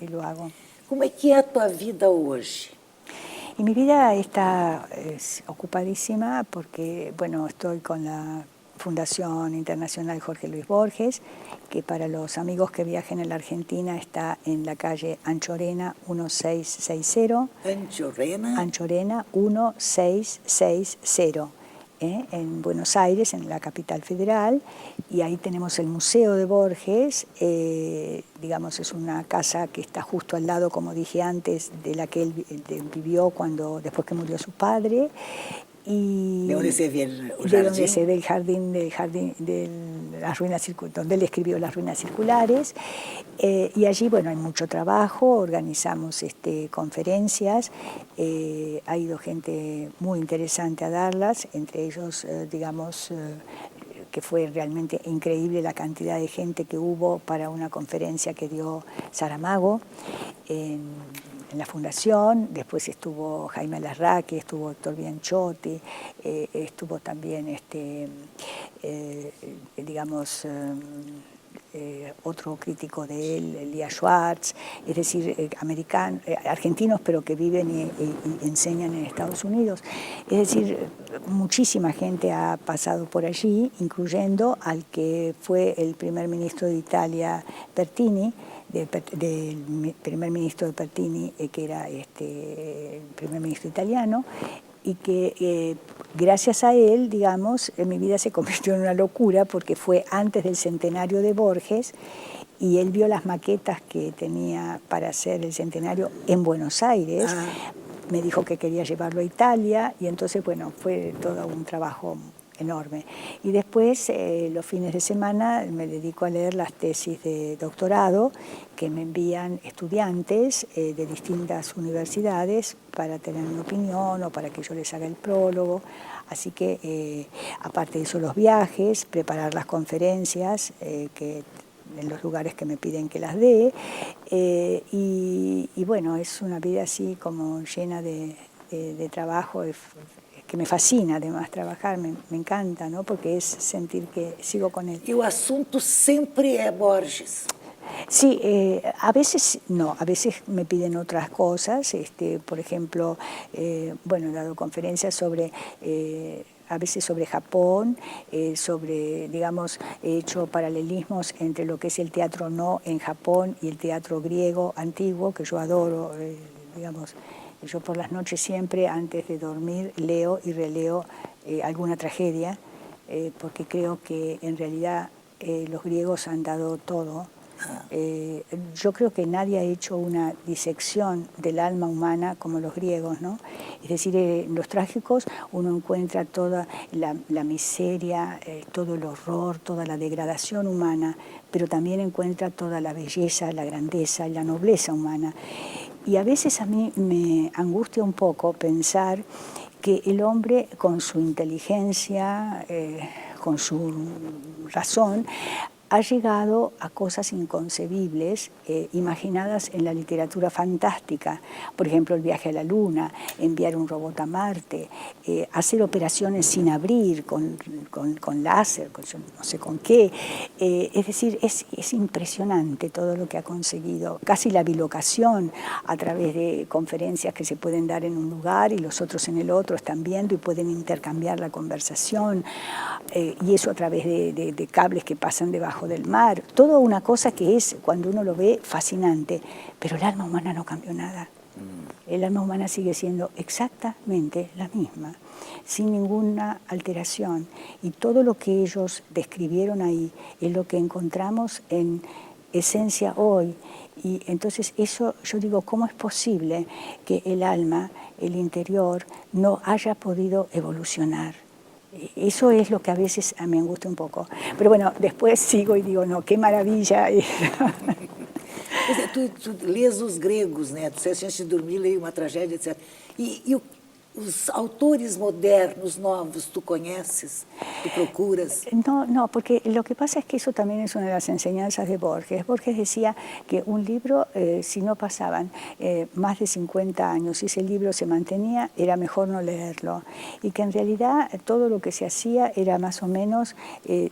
y lo hago. Como é que é a tua vida hoje? Y mi vida está ocupadísima porque, bueno, estoy con la Fundación Internacional Jorge Luis Borges, que para los amigos que viajen en la Argentina está en la calle Anchorena 1660. Anchorena? Anchorena 1660. En Buenos Aires, en la capital federal, y ahí tenemos el Museo de Borges, digamos, es una casa que está justo al lado, como dije antes, de la que él vivió después que murió su padre. Y ¿De dónde se ve el jardín? De donde se ve el jardín, de las ruinas, donde él escribió Las ruinas circulares. Y allí, bueno, hay mucho trabajo, organizamos conferencias, ha ido gente muy interesante a darlas, entre ellos, digamos, que fue realmente increíble la cantidad de gente que hubo para una conferencia que dio Saramago en la Fundación. Después estuvo Jaime Larraque, estuvo Héctor Bianchotti, estuvo también, digamos, otro crítico de él, Elías Schwartz, es decir, argentinos, pero que viven y enseñan en Estados Unidos. Es decir, muchísima gente ha pasado por allí, incluyendo al que fue el primer ministro de Italia, Pertini, del primer ministro de Pertini, que era el primer ministro italiano, y que gracias a él, digamos, mi vida se convirtió en una locura porque fue antes del centenario de Borges y él vio las maquetas que tenía para hacer el centenario en Buenos Aires. Me dijo que quería llevarlo a Italia y entonces, bueno, fue todo un trabajo enorme. Y después, los fines de semana, me dedico a leer las tesis de doctorado que me envían estudiantes de distintas universidades para tener una opinión o para que yo les haga el prólogo. Así que, aparte de eso, los viajes, preparar las conferencias en los lugares que me piden que las dé. Y bueno, es una vida así como llena de trabajo, que me fascina además trabajar, me encanta, ¿no? Porque es sentir que sigo con él. ¿Y el asunto siempre es Borges? Sí, a veces no, a veces me piden otras cosas, por ejemplo, bueno, he dado conferencias sobre, a veces sobre Japón, digamos, he hecho paralelismos entre lo que es el teatro no en Japón y el teatro griego antiguo, que yo adoro, digamos. Yo por las noches siempre, antes de dormir, leo y releo alguna tragedia, porque creo que en realidad los griegos han dado todo. Yo creo que nadie ha hecho una disección del alma humana como los griegos, ¿no? Es decir, en los trágicos uno encuentra toda la miseria, todo el horror, toda la degradación humana, pero también encuentra toda la belleza, la grandeza y la nobleza humana. Y a veces a mí me angustia un poco pensar que el hombre, con su inteligencia, con su razón, ha llegado a cosas inconcebibles, imaginadas en la literatura fantástica. Por ejemplo, el viaje a la Luna, enviar un robot a Marte, hacer operaciones sin abrir, con láser, no sé con qué. Es decir, es impresionante todo lo que ha conseguido. Casi la bilocación a través de conferencias que se pueden dar en un lugar y los otros en el otro están viendo y pueden intercambiar la conversación. Y eso a través de cables que pasan debajo del mar, toda una cosa que es, cuando uno lo ve, fascinante, pero el alma humana no cambió nada. El alma humana sigue siendo exactamente la misma, sin ninguna alteración, y todo lo que ellos describieron ahí es lo que encontramos en esencia hoy. Y entonces eso, yo digo, ¿cómo es posible que el alma, el interior, no haya podido evolucionar? Eso es lo que a veces me angustia un poco. Pero bueno, después sigo y digo, no, qué maravilla. Tu lês os gregos, né? Tu disseste, antes de dormir, leio uma tragédia, etc. E Os autores modernos, novos, ¿tú conoces? ¿Tú procuras? No, no, porque lo que pasa es que eso también es una de las enseñanzas de Borges. Borges decía que un libro, si no pasaban más de 50 años, si ese libro se mantenía, era mejor no leerlo. Y que en realidad todo lo que se hacía era más o menos,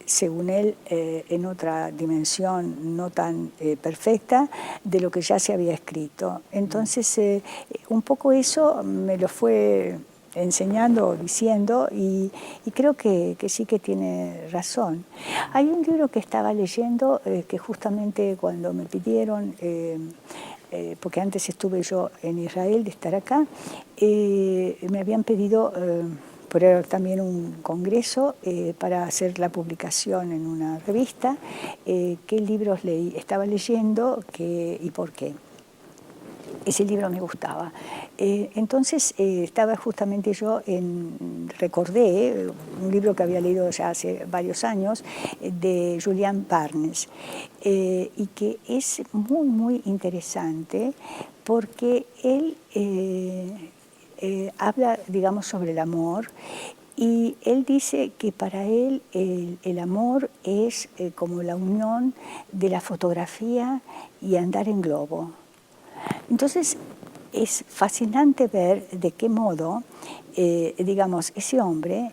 según él, en otra dimensión no tan perfecta de lo que ya se había escrito. Entonces, un poco eso me lo fue enseñando o diciendo y creo que sí que tiene razón. Hay un libro que estaba leyendo que justamente cuando me pidieron, porque antes estuve yo en Israel de estar acá, me habían pedido por también un congreso para hacer la publicación en una revista, qué libros estaba leyendo y por qué. Ese libro me gustaba. Entonces estaba justamente recordé un libro que había leído ya hace varios años de Julian Barnes y que es muy, muy interesante porque él habla, digamos, sobre el amor. Y él dice que para él el amor es como la unión de la fotografía y andar en globo. Entonces, es fascinante ver de qué modo, digamos, ese hombre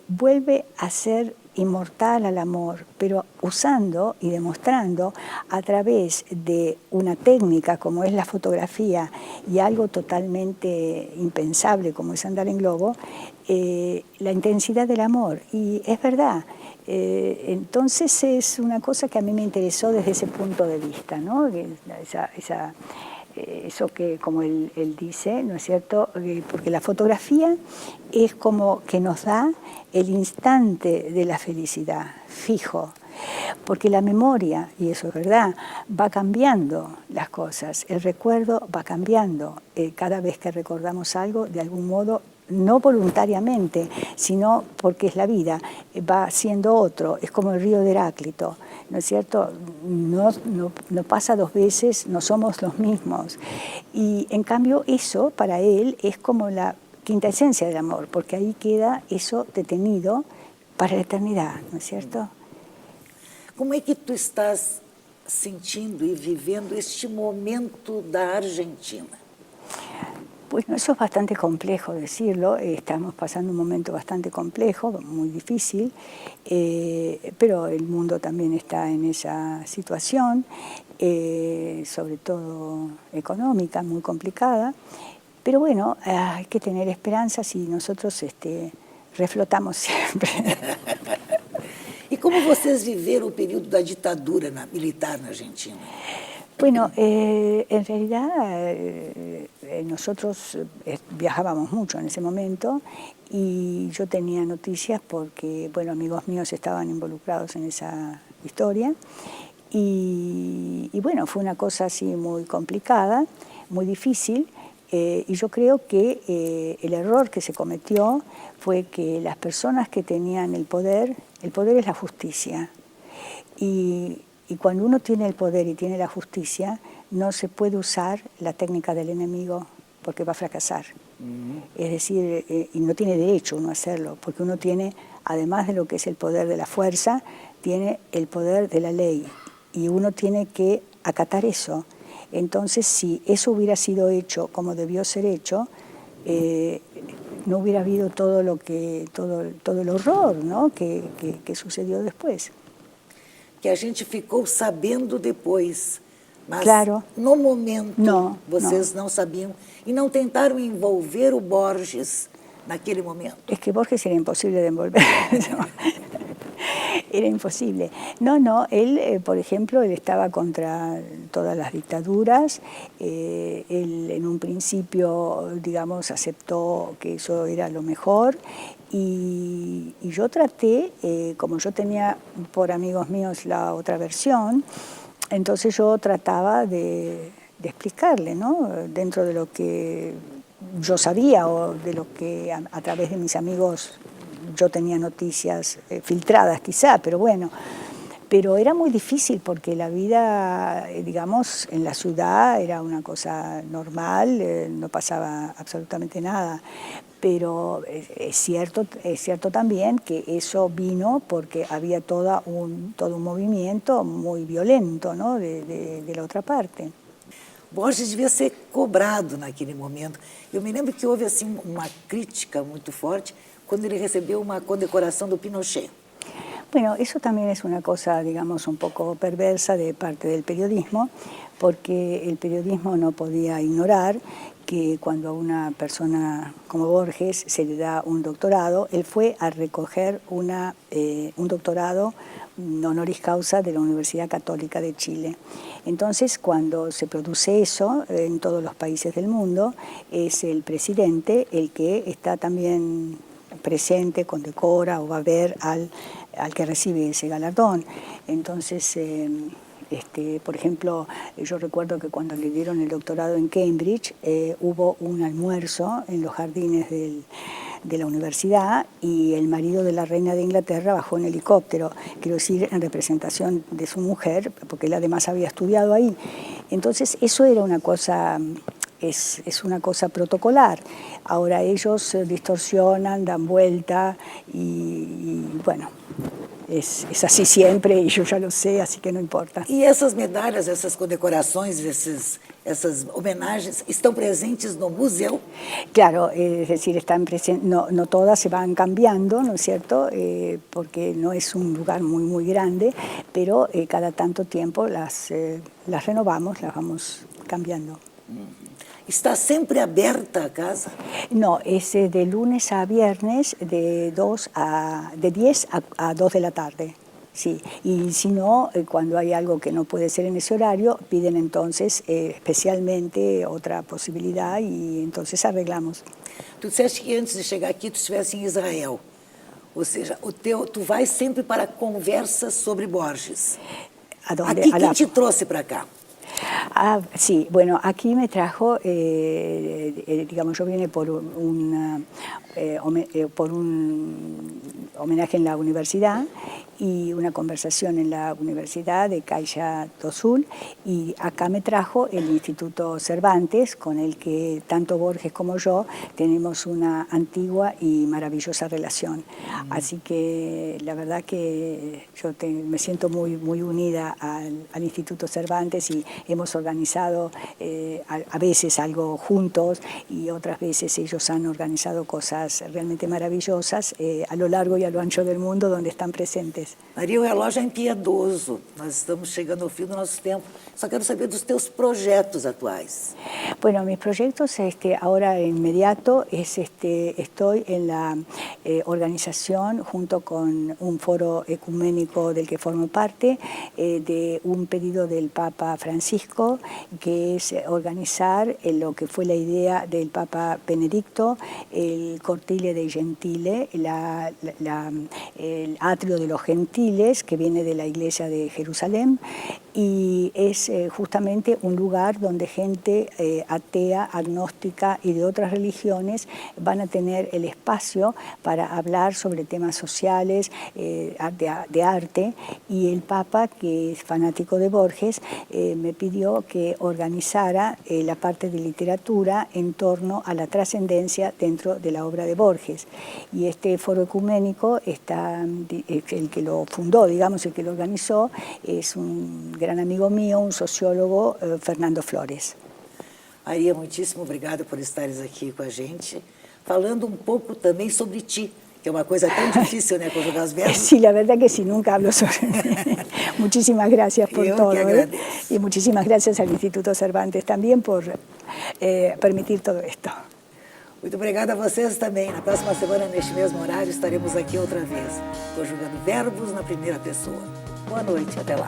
vuelve a ser inmortal al amor, pero usando y demostrando a través de una técnica como es la fotografía y algo totalmente impensable como es andar en globo, la intensidad del amor. Y es verdad, entonces es una cosa que a mí me interesó desde ese punto de vista, ¿no? Eso que, como él dice, ¿no es cierto? Porque la fotografía es como que nos da el instante de la felicidad, fijo. Porque la memoria, y eso es verdad, va cambiando las cosas, el recuerdo va cambiando. Cada vez que recordamos algo, de algún modo, no voluntariamente, sino porque es la vida, va siendo otro, es como el río de Heráclito, ¿no es cierto? No pasa dos veces, no somos los mismos. Y en cambio eso para él es como la quinta esencia del amor, porque ahí queda eso detenido para la eternidad, ¿no es cierto? Como é que tu estás sentindo e vivendo este momento da Argentina? Bueno, eso es bastante complejo decirlo, estamos pasando un momento bastante complejo, muy difícil, pero el mundo también está en esa situación, sobre todo económica, muy complicada, pero bueno, hay que tener esperanzas y nosotros reflotamos siempre. E como vocês viveram o período da ditadura militar na Argentina? Bueno, en realidad nosotros viajábamos mucho en ese momento y yo tenía noticias porque, bueno, amigos míos estaban involucrados en esa historia y bueno, fue una cosa así muy complicada, muy difícil y yo creo que el error que se cometió fue que las personas que tenían el poder es la justicia y cuando uno tiene el poder y tiene la justicia, no se puede usar la técnica del enemigo porque va a fracasar. Es decir, y no tiene derecho uno a hacerlo, porque uno tiene, además de lo que es el poder de la fuerza, tiene el poder de la ley. Y uno tiene que acatar eso. Entonces, si eso hubiera sido hecho como debió ser hecho, no hubiera habido todo el horror, ¿no? que sucedió después. Que a gente ficou sabendo depois, mas claro. no momento vocês não não sabiam e não tentaram envolver o Borges naquele momento. Es que Borges era imposible de envolver. Era imposible. No, él, por ejemplo, él estaba contra todas las dictaduras, él en un principio, digamos, aceptó que eso era lo mejor y yo traté, como yo tenía por amigos míos la otra versión, entonces yo trataba de explicarle, ¿no? Dentro de lo que yo sabía o de lo que a través de mis amigos yo tenía noticias filtradas quizá, pero bueno, pero era muy difícil porque la vida, digamos, en la ciudad era una cosa normal, no pasaba absolutamente nada, pero es cierto también que eso vino porque había todo un movimiento muy violento, ¿no? de la otra parte. Borges devia ser cobrado naquele momento. Eu me lembro que houve assim uma crítica muito forte quando ele recebeu uma condecoração do Pinochet. Bueno, eso también es una cosa, digamos, un poco perversa de parte del periodismo, porque el periodismo no podía ignorar que cuando a una persona como Borges se le da un doctorado, él fue a recoger un doctorado honoris causa de la Universidad Católica de Chile. Entonces, cuando se produce eso en todos los países del mundo, es el presidente el que está también presente, condecora o va a ver al que recibe ese galardón. Entonces, por ejemplo, yo recuerdo que cuando le dieron el doctorado en Cambridge, hubo un almuerzo en los jardines de la universidad y el marido de la reina de Inglaterra bajó en helicóptero, quiero decir, en representación de su mujer, porque él además había estudiado ahí. Entonces, eso era una cosa... Es una cosa protocolar. Ahora ellos distorsionan, dan vuelta y bueno, es así siempre y yo ya lo sé, así que no importa. E essas medalhas, essas condecorações, essas homenagens estão presentes no museu? Claro, es decir, están no todas se van cambiando, ¿no es cierto? Porque no es un lugar muy grande, pero cada tanto tiempo las renovamos, las vamos cambiando. Está sempre aberta a casa? No, es de lunes a viernes de 10 a 2 de la tarde. Sí, y si no, cuando hay algo que no puede ser en ese horario, piden entonces especialmente otra posibilidad y entonces arreglamos. Tu disseste que antes de chegar aqui tu estivesse em Israel. Ou seja, tu vais sempre para conversas sobre Borges. Aqui, quem te trouxe para cá? Sí, bueno, aquí me trajo, digamos, yo vine por un homenaje en la universidad y una conversación en la Universidad de Caixa do Sul, y acá me trajo el Instituto Cervantes, con el que tanto Borges como yo tenemos una antigua y maravillosa relación. Así que la verdad que yo me siento muy unida al Instituto Cervantes y hemos organizado a veces algo juntos y otras veces ellos han organizado cosas realmente maravillosas a lo largo y a lo ancho del mundo donde están presentes. Maria, o relógio é impiedoso. Nós estamos chegando ao fim do nosso tempo. Só quero saber dos teus projetos atuais. Bueno, mis proyectos ahora inmediato estoy en la organización junto con un foro ecuménico del que formo parte de un pedido del Papa Francisco, que es organizar lo que fue la idea del Papa Benedicto, el Cortile dei Gentili, el atrio de los gentiles, que viene de la iglesia de Jerusalén, y es justamente un lugar donde gente atea, agnóstica y de otras religiones van a tener el espacio para hablar sobre temas sociales, de arte, y el Papa, que es fanático de Borges, me pidió que organizara la parte de literatura en torno a la trascendencia dentro de la obra de Borges. Y este foro ecuménico está, el que lo fundó, digamos, el que lo organizó, es un gran amigo mío, un sociólogo, Fernando Flores. Maria, muitíssimo obrigada por estares aqui com a gente, falando un poco também sobre ti, que é uma coisa tão difícil, né, conjugar os verbos. Sí, la verdad que sí, nunca hablo sobre mí. Muchísimas gracias por todo. Y muchísimas gracias al Instituto Cervantes también por permitir todo esto. Muito obrigada a vocês também. Na próxima semana, neste mesmo horário, estaremos aqui outra vez, conjugando verbos na primeira pessoa. Boa noite, até lá.